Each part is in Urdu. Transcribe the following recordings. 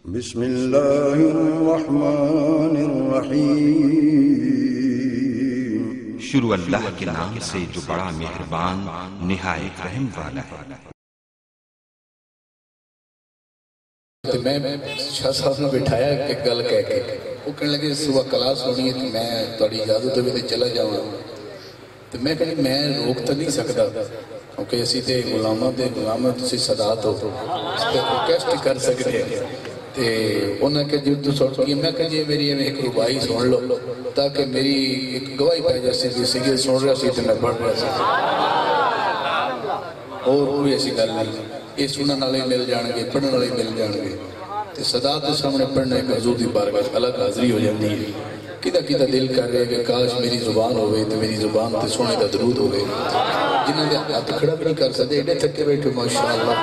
بسم اللہ الرحمن الرحیم۔ شروع اللہ کے نام سے جو بڑا مہربان نہایت رحم والا ہے۔ میں شاہ صاحب نے بٹھایا ایک گل کہہ کے وہ کہنے لگے صبح کلاس ہونی ہے تو میں تھوڑی اجازت ہوئی تو چلا جاؤں تو میں کہا میں روک تو نہیں سکتا کیونکہ اسی تے غلامہ تسی صدات ہو اس تے ریکویسٹ کر سکتے ہیں تے انہوں نے کہا جب تو سوٹ کی میں کہا جی میری ایک ربائی سن لو تاکہ میری ایک گواہی پہ جیسے سنگل سن رہا سی تو میں پڑھ رہا سی اور کوئی ایسی گل نہیں یہ سنن والے مل جان گے پڑھن والے مل جان گے تے صدات کے سامنے پڑھنا ایک حضور دی بارگاہ الگ حاضری ہو جاتی ہے کدھا دل کر رہے کہ کاش میری زبان ہوئے تو میری زبان تے سونے کا درود ہوئے جنہوں نے ہاتھ کھڑا بھی نہیں کر سکتے ایڈے تھکے بیٹھے ماشاءاللہ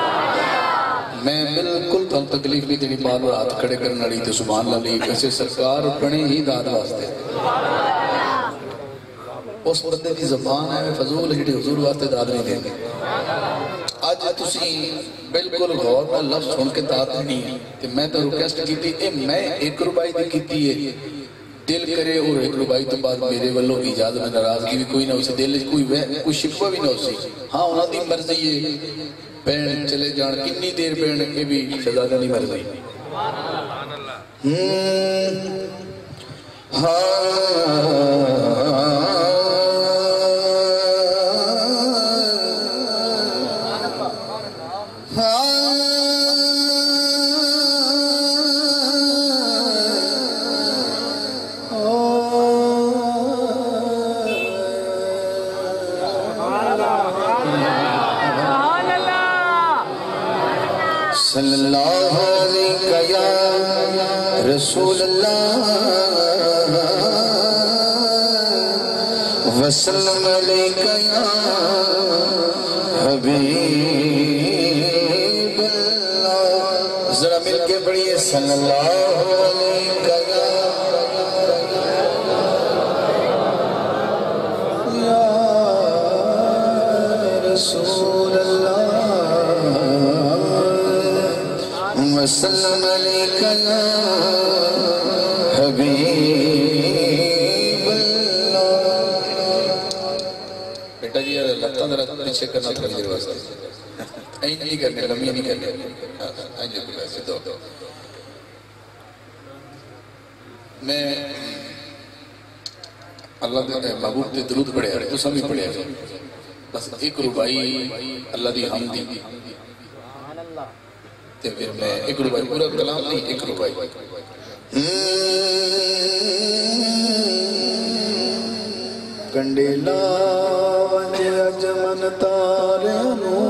میں بالکل تکلیف نہیں دینی بار بار ہاتھ کھڑے کرنے والی تے سبحان اللہ کیسے سرکار بنے ہی داد واسطے اس بندے کی زبان ہے فضول ہے جڑی حضور واسطے داد نہیں دیں گے آج تسی بالکل غور میں لفظ سن کے داد نہیں کہ میں تو ریکویسٹ کی تھی میں ایک روپائی دی کیتی ہے دل کرے اور ایک روپائی تو بعد میرے والوں کی اجازت میں ناراضگی بھی کوئی نہ ہو سی دل کوئی شکوہ بھی نہ ہو سی ہاں انہاں دی مرضی ہے پین چلے جان کتنی دیر پین کے بھی شہزادہ نہیں مرضی صلی اللہ علیہ یا رسول اللہ وسلم علیہ یا حبیب اللہ ذرا مل کے پڑھئے صلی اللہ علیہ یا رسول اللہ وسلم علیکہ یا حبیب اللہ بیٹا جی لگتا ذرا پیچھے کرنا تھوڑی دیر واسطے این نہیں کرنے لمحی نہیں کرنے این جو بھی ویسے دو میں اللہ دے محبوب دے درود پڑھے تو سب ہی پڑھے بس ایک ربائی اللہ دی حمدی پھر میں ایک روپائی پورا کلام نہیں ایک روپائی کنڈیلا وجہ اجمن تارنو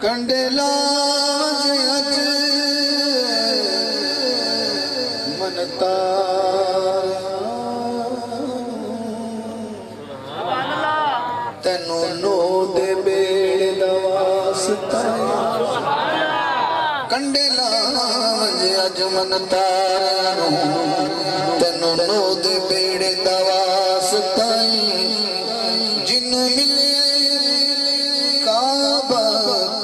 کنڈیلا وجہ اجمن تارنو تینو نو دے کنڈیلا وجہ اجمن تارنو تینو نو دے بیڑے دواسطائیں جنوں ملے کعبہ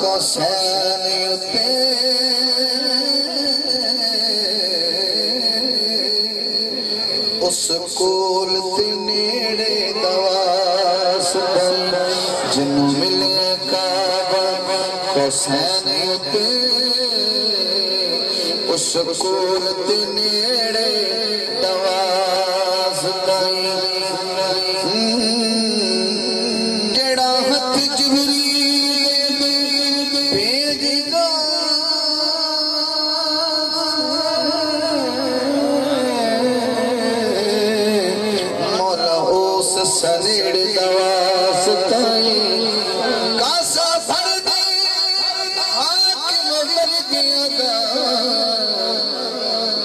کو سین اتے اس کول تے نیڑے دواسطائیں جنوں ملے کعبہ کو سین اتے اس کول تے نیڑے دواسطائیں جڑا ہتھ جبریل بھیج گا مولا اس سنیڑ دواسطائیں کاسا بھر دے حاکم ورگیاں دا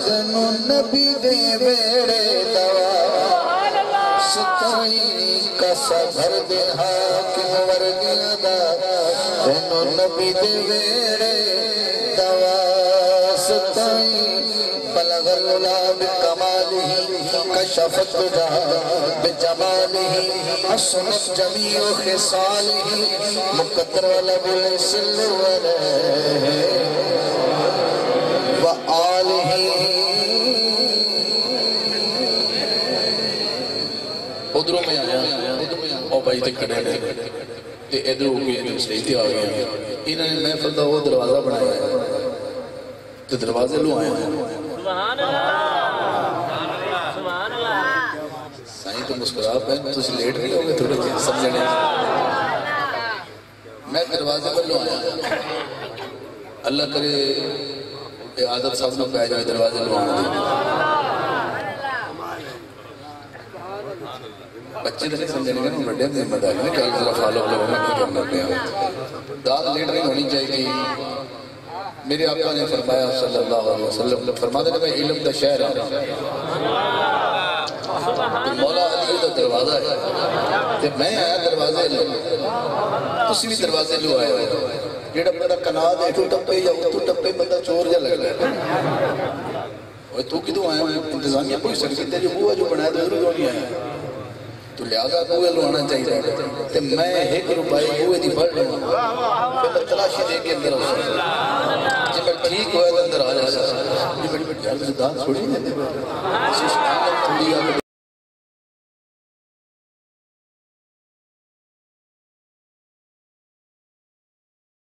تینوں نبی دے بیڑے دواسطائیں کاسا بھر دے حاکم ورگیاں دا تینوں نبی دے بیڑے دواسطائیں بلغ العلا بکمالہ کشفت بجمالہ حسنت جمیع خصالہ مقدر والا بولے صلی علیہ وآلہ ادھروں میں آیا اور بھائی تک کھڑے رہے تے ادھروں کے سلیتے آ گئے انہوں نے محفل دا وہ دروازہ بنایا ہے تے دروازے لو آئے ہیں سبحان اللہ سبحان اللہ سائیں تو مسکرا پہ تو سے لیٹ نہیں ہوگے تھوڑے چیز سمجھنے میں دروازے پر لو آیا اللہ کرے عادت صاحب نے کہا جائے دروازے لو آنے بچے تو نہیں سمجھنے گا نا بڑے ہم ذمہ داری نہیں کہ اللہ فالو لوگوں میں کی کرنا پہ داد لیٹ نہیں ہونی چاہیے میرے آقا نے فرمایا صلی اللہ علیہ وسلم فرما دینا میں علم دا شہر ہوں مولا علی دا دروازہ ہے کہ میں آیا دروازے لو اسی بھی دروازے لو آیا جیڑا بڑا کناد ہے تو ٹپے یا تو ٹپے بندہ چور جا لگ رہا ہے تو کدوں آیا انتظامیہ کوئی سکتی تیری ہوا جو بنایا تو ضرور نہیں آیا تو لہذا کوئے لو آنا چاہیے کہ میں ایک روپائی کوئے دی بڑھ لوں پھر میں تلاشی دے کے اندر ہو سکتا جب میں ٹھیک ہوئے تو اندر آ جائے جب میں جان سے دان چھوڑی نہیں